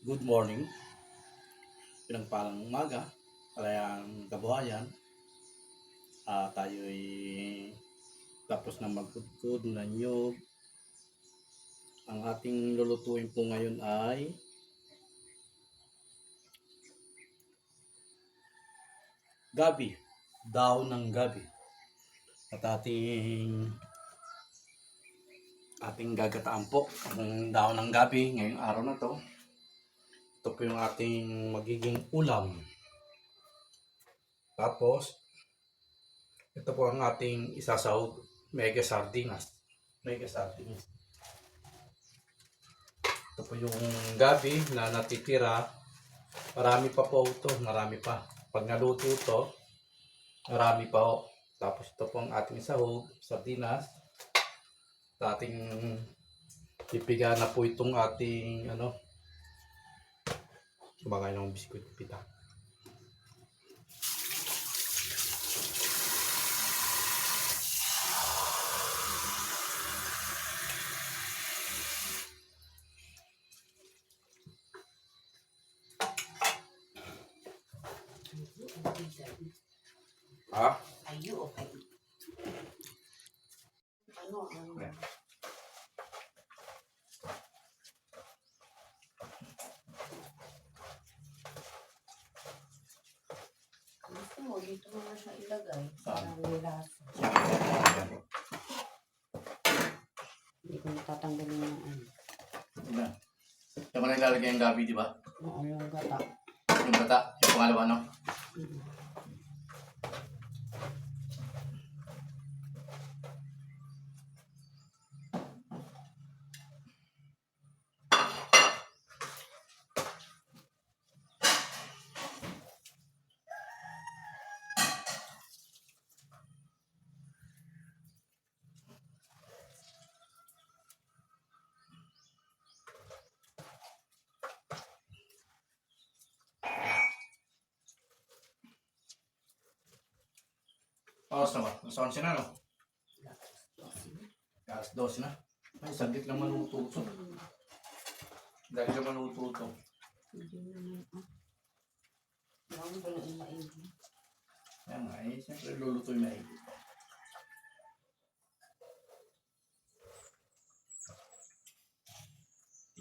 Good morning, pinagpalang umaga, kalayang kabuhayan. Tayo'y tapos na magkudkod na niyog. Ang ating lulutuin po ngayon ay gabi, daon ng gabi. At ating gagataan po ang daon ng gabi ngayong araw na to. Ito po yung ating magiging ulam. Tapos, ito po ang ating isasahog, mega sardinas. Mega sardinas. Ito po yung gabi na natitira. Marami pa po ito, marami pa. Pag naluto ito, marami pa po. Tapos ito po ang ating sahog, sardinas. At ating pipiga na po itong ating kumakain ng biskuit pita. Ayo o kayo? Ano ang... Gusto mo, dito mo na siya ilagay. Para may lasa. Hindi ko natatanggalin yung ano. Ito mo na ilalagay yung gabi, di ba? Oo, yung gata. Yung bata, yung pangalawa, no? Oras na ba? Alas 11 na, no? Alas 12 na. Ay, saglit lang maluto ito. Dahil lang maluto ito. Hindi naman Marami ba yung maigi? Kaya nga, siyempre luluto yung maigi.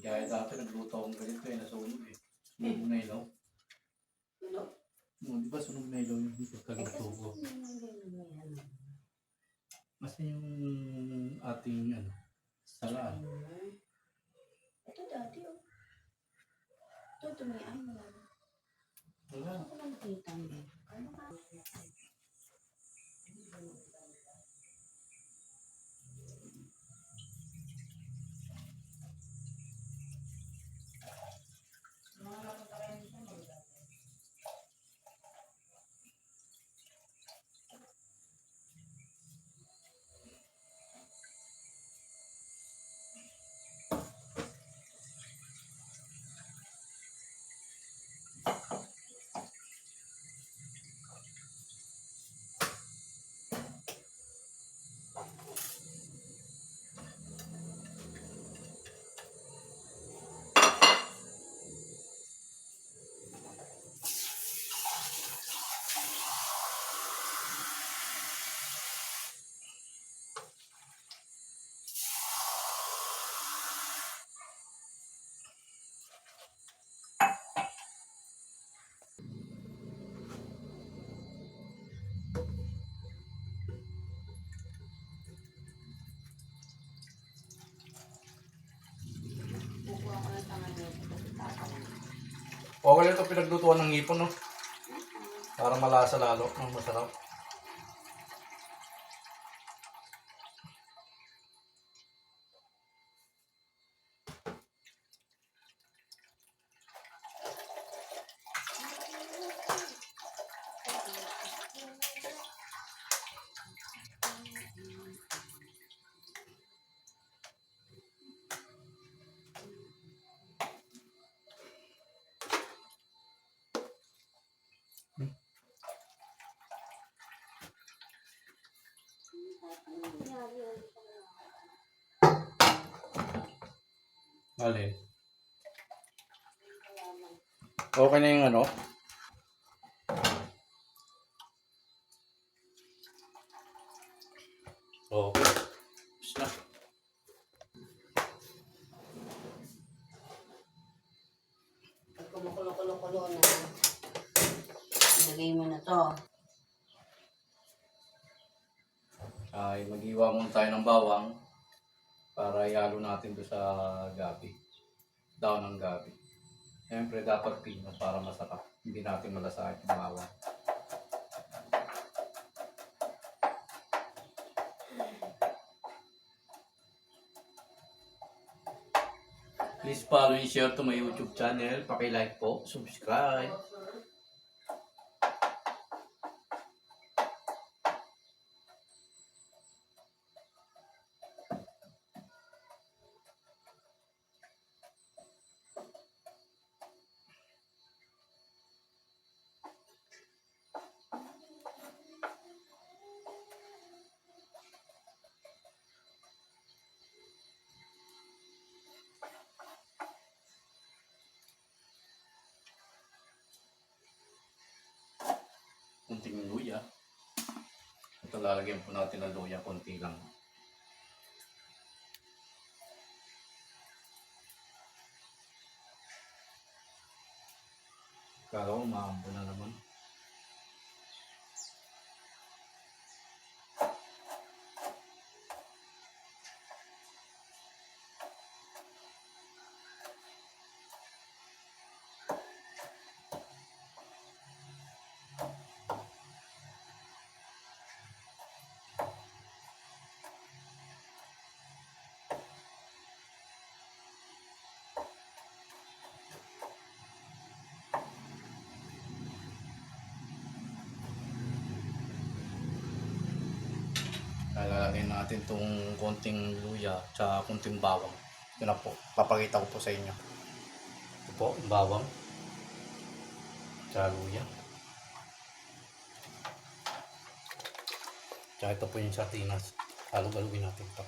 Kaya dati nagluto akong ganito nasunog eh. Sunog na ilaw. Ano? Di ba sunog na ilaw yung pagkaluto ko? Kasi yung ating salaan. Ito dati oh. Ito tumian mo lang. Wala. Ako lang nakita mo. Ano ka? Okay lang ito pinaglutuan ng hipon, no? Para malasa lalo, masarap. Alin? Okay na yung ano. Okay. Tapos na. Pag kumukulo-kulo-kulo na, ilagay mo na to. Ay mag-iwa muna tayo ng bawang para ihalo natin doon sa gabi. Daon ng gabi. Siyempre dapat pino para masarap. Hindi natin malasahin yung bawang. Please follow and share to my YouTube channel. Paki-like po, subscribe. Kunting luya. Ito lalagyan po natin ng luya, konti lang. Kala ko maambo na naman. Lalagyan natin itong konting luya tsaka konting bawang. Ito na po. Papakita ko po sa inyo. Ito po, bawang. Tsaka luya. Tsaka ito po yung sardinas. Halog-halogin natin ito.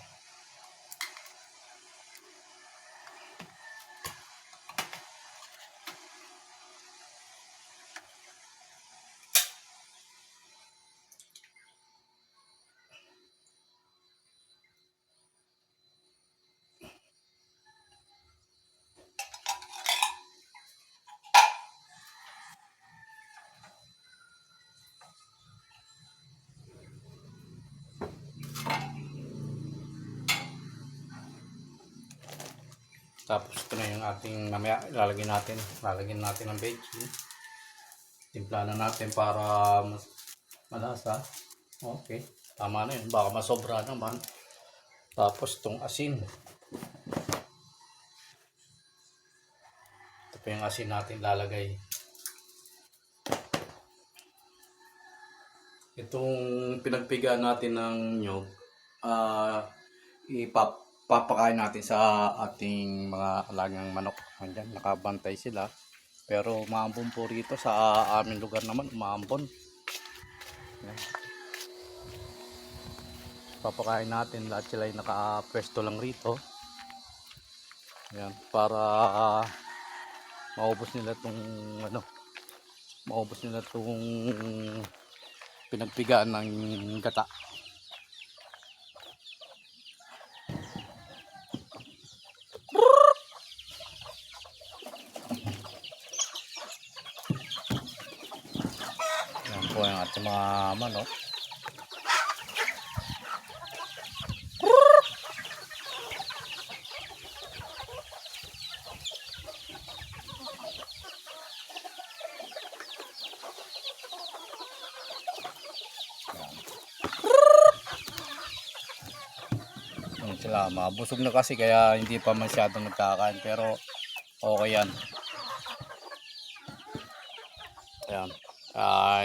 Tapos ito na yung ating mamaya lalagyan natin ng veggie. Timpla na natin para malasa. Okay, tama na yun, baka masobra naman. Tapos itong asin, ito pa yung asin natin lalagay. Itong pinagpiga natin ng nyog, ipapakain natin sa ating mga alagang manok. Andyan, nakabantay sila. Pero maambon po rito sa aming lugar naman, maambon. Yan. Papakain natin, lahat sila ay nakapwesto lang rito. Yan, para maubos nila itong pinagpigaan ng gata. Yan po yung ating mga manok. Sila mabusog na kasi kaya hindi pa masyadong nagkakain, pero okay yan. Ayan.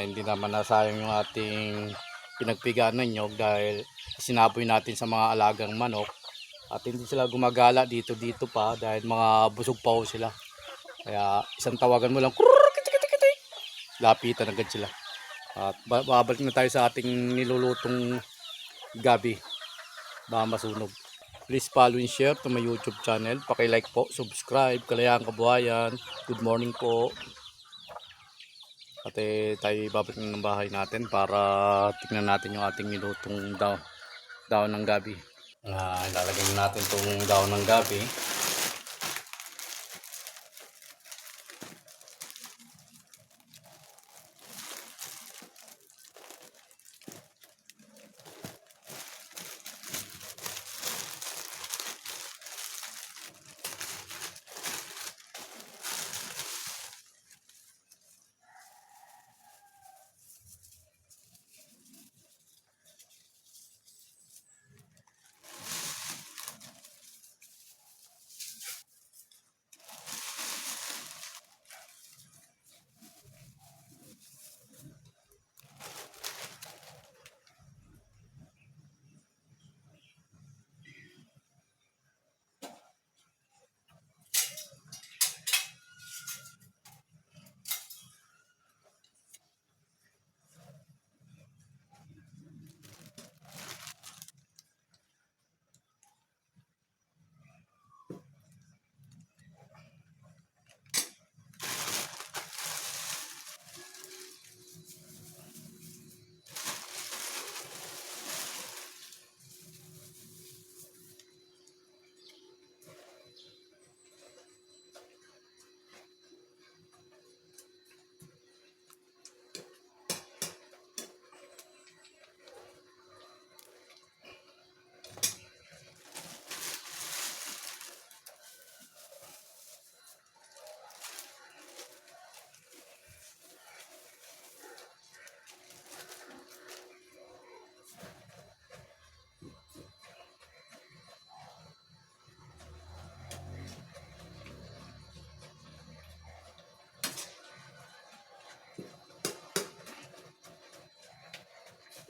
Hindi naman nasayang yung ating pinagpigaan ng nyog dahil sinapoy natin sa mga alagang manok at hindi sila gumagala dito pa dahil mga busog pa ho sila. Kaya isang tawagan mo lang, lapitan agad sila. At babalik na tayo sa ating nilulutong gabi. Baka masunog. Please follow and share to my YouTube channel. Paki-like po, subscribe. Kalayaan Kabuhayan. Good morning po. At tayo babalik na ng bahay natin para tignan natin yung ating nilutong daon ng gabi. Ilalagay natin itong daon ng gabi.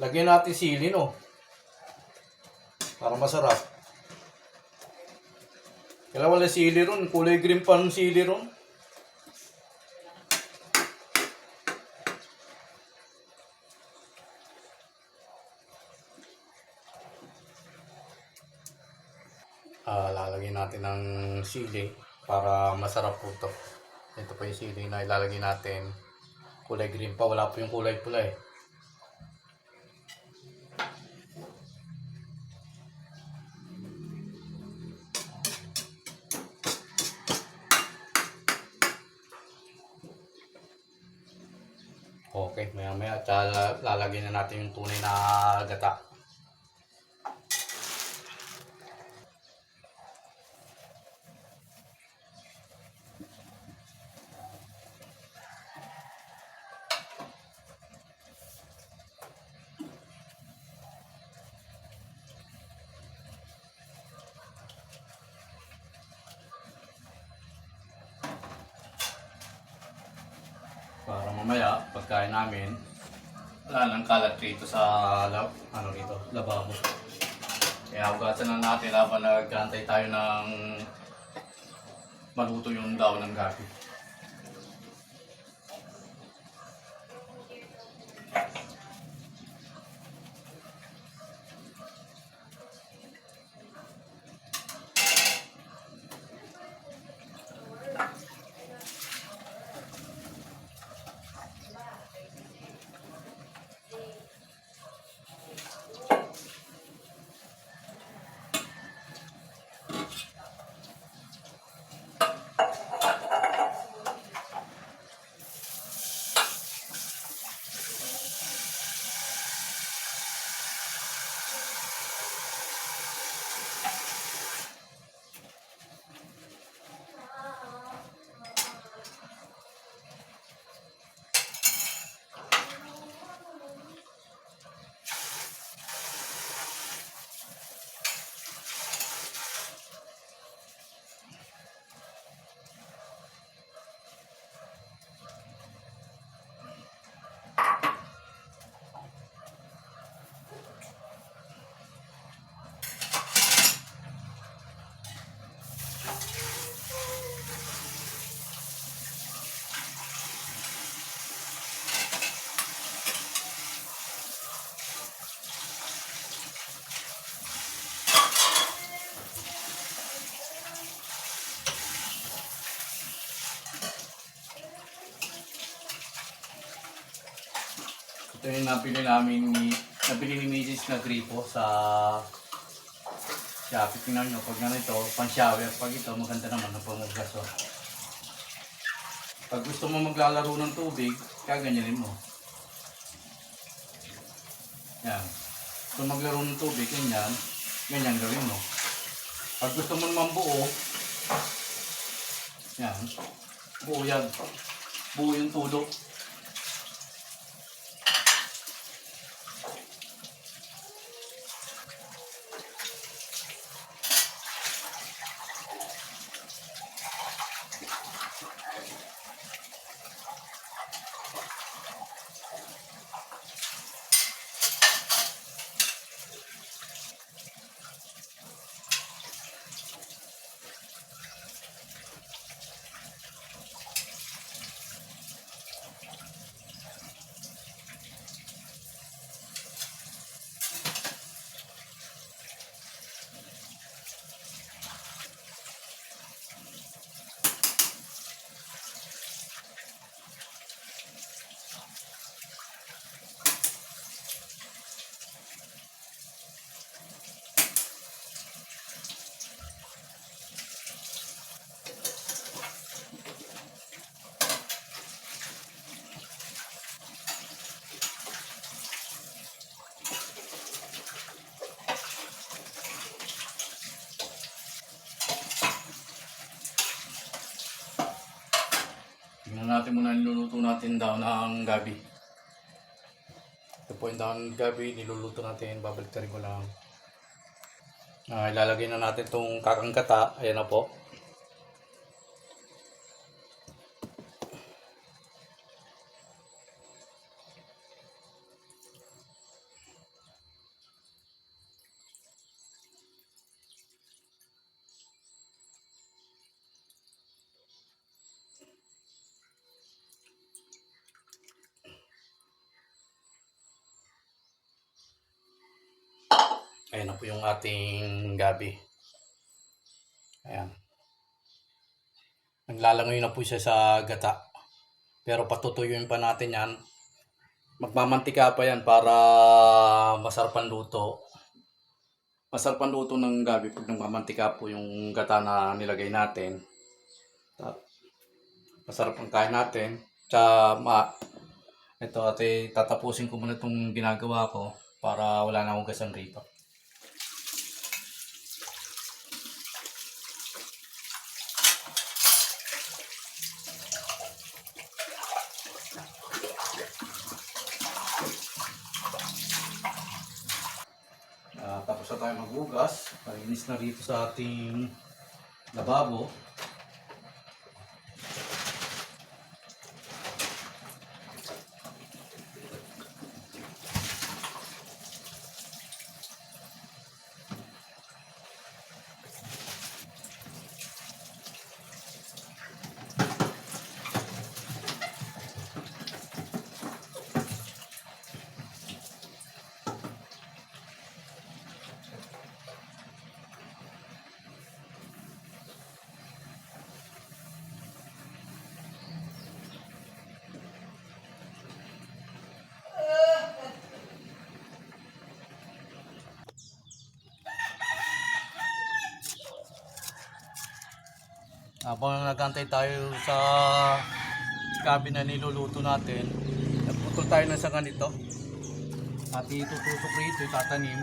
Lagyan natin sili, no? Para masarap. Kailangan wala sili ron. Kulay green pa ng sili ron. Lalagyan natin ng sili para masarap po ito. Ito pa yung sili na ilalagay natin. Kulay green pa. Wala po yung kulay pula eh. Okay, maya maya lalagyan na natin yung tunay na gata. Para mamaya, pagkain namin, wala nang kalat dito sa lababo. Kaya hugasan na natin habang nagkantay tayo ng maluto yung daon ng gabi. Ito yung nabili ni Mrs. na gripo sa Shopee. Tingnan nyo, pag ganito, pang shower. Pag ito, maganda naman ang pamugas. Oh. Pag gusto mo maglalaro ng tubig, kaganyanin mo. Yan. Kung maglaro ng tubig, ganyan gawin mo. Pag gusto mo naman buo, yan, buo yan. Buo yung tulo. Tingnan natin muna niluluto natin daw ng gabi. Ito po yung daw ng gabi, niluluto natin, babalitarin ko lang. Ilalagay na natin itong kakangkata, ayan na po. Ayan na po yung ating gabi. Ayan. Naglalangoy na po siya sa gata. Pero patutuyuin pa natin yan. Magmamantika pa yan para masarap ang luto. Masarap ang luto ng gabi pag nagmamantika po yung gata na nilagay natin. Masarap ang kain natin. Ito ate, tatapusin ko muna itong ginagawa ko para wala na akong gasang rito. Tapos na tayo maghugas. Palinis na rito sa ating lababo. Habang nagantay tayo sa gabi na niluluto natin, nagputol tayo ng sanga nito at itutusok rito, itatanim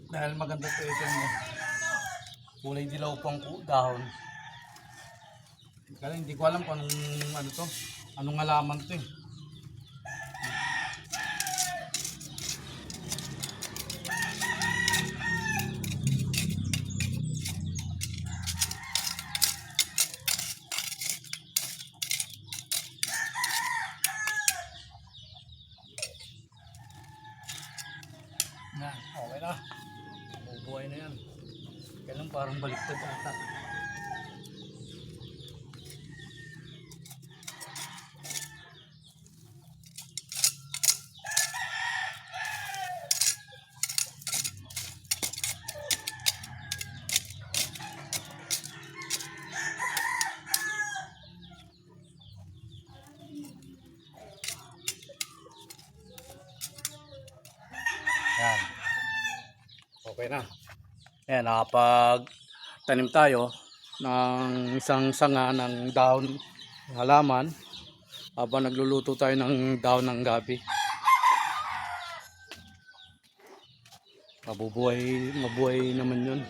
dahil maganda ito mo. Kulay dilaw pang dahon. Kaya hindi ko alam kung anong halaman to eh. Okay na. Bubuhay na yan. Kailan parang baliktad ata. Okay na. Ayan, nakapag-tanim tayo ng isang sanga ng dahon halaman habang nagluluto tayo ng dahon ng gabi. Mabuhay naman yun.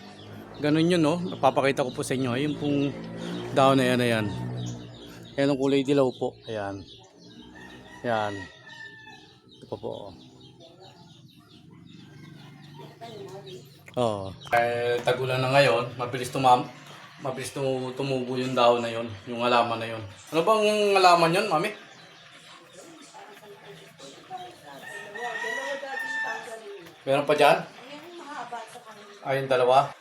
Ganun yun, no? Napapakita ko po sa inyo. Ayun pong dahon na yan, ayan. Ayan ang kulay dilaw po. Ayan. Ayan. Ito pa po. Oo. Tagulan na ngayon, mabilis tumubo yung dahon na yon, yung halaman na yon. Ano bang halaman yon, mami? Meron pa dyan? Ayun, dalawa.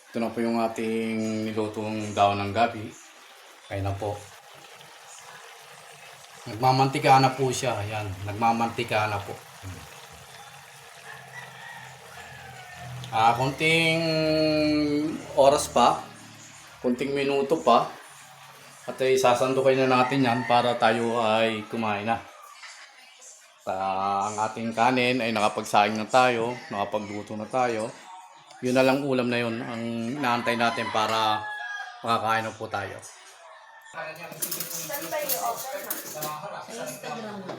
Ito na po yung ating nilutong dahon ng gabi. Ayun na po. Nagmamantika na po siya. Ayan, nagmamantika na po. Konting oras pa, konting minuto pa, at sasandukin na natin yan para tayo ay kumain na. Ang ating kanin ay nakapagsaing na tayo, nakapagluto na tayo. Yun na lang ulam na yun ang inaantay natin para makakain na po tayo. Saan ba yung offer na? Sa Instagram na.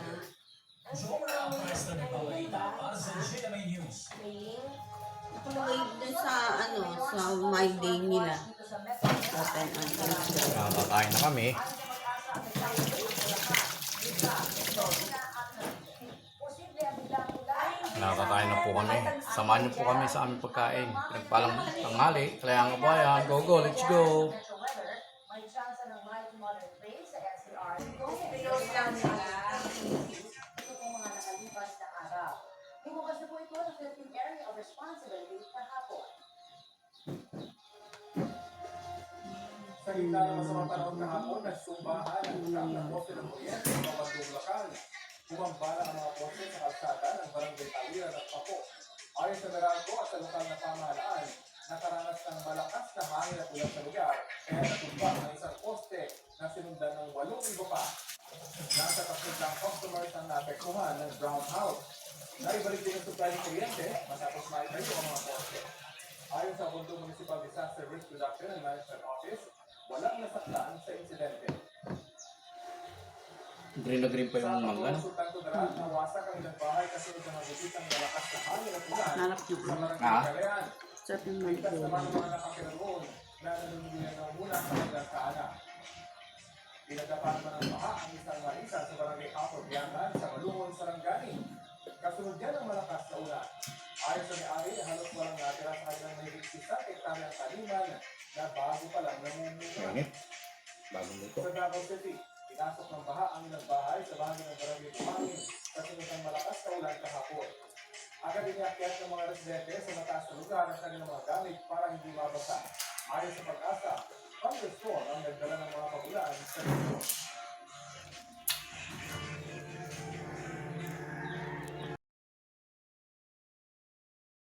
Nakalagay dun sa sa my day nila. Open on Instagram. Nakakain na kami. Nakakain na po kami. Samahan niyo po kami sa aming pagkain. Nagpalang tanghali. Kaya nga bayan. Go, go, let's go. Bumukas na po ito ng Philippine Area of Responsibility kahapon. Sa gitna ng masamang panahon kahapon, nagsumbahan ang utang ng poste ng kuryente sa mga bandong lokal. Bumambala ang mga poste sa kalsada ng barangay Taliran at Papo. Ayon sa Meralco at sa lokal na pamahalaan, nakaranas ng malakas na hangin at ulan sa lugar, kaya natumba ang isang poste na sinundan ng 8 iba pa. Nasa 3 customers ang naapektuhan ng brown house. Naibalik din ang supply ng kuryente matapos maitayo ang mga poste. Ayon sa Bundong Municipal Disaster Risk Reduction and Management Office, walang nasaktan sa insidente. Green na green pa Sa yung mangga. Sultan Kudarat, nawasak ang ilang bahay kasi ng nagugitang malakas na hangin at ulan Hanap niyo sa po. barangay Galean. Sarap yung Ligtas mango. naman ang mga nakatira roon na nanunguyan ng muna sa kanilang kaanak. Pinagdapan naman ng baha ang isang marisa sa barangay Apple Biangan sa Malungon, Sarangani. Kasunod yan ang malakas na ulan. Ayon sa may-ari, halos walang natira sa kanilang may 60 hektaryang taniman na bago pa lang namumunga. Langit. Bagong luto. Sa Davao City, pinasok ng baha ang ilang bahay sa bahagi ng barangay Tumangin kasunod ng malakas na ulan kahapon. Agad inakyat ng mga residente sa mataas na lugar ang kanilang mga gamit para hindi mabasa. Ayon sa pag-asa, thunderstorm ang nagdala ng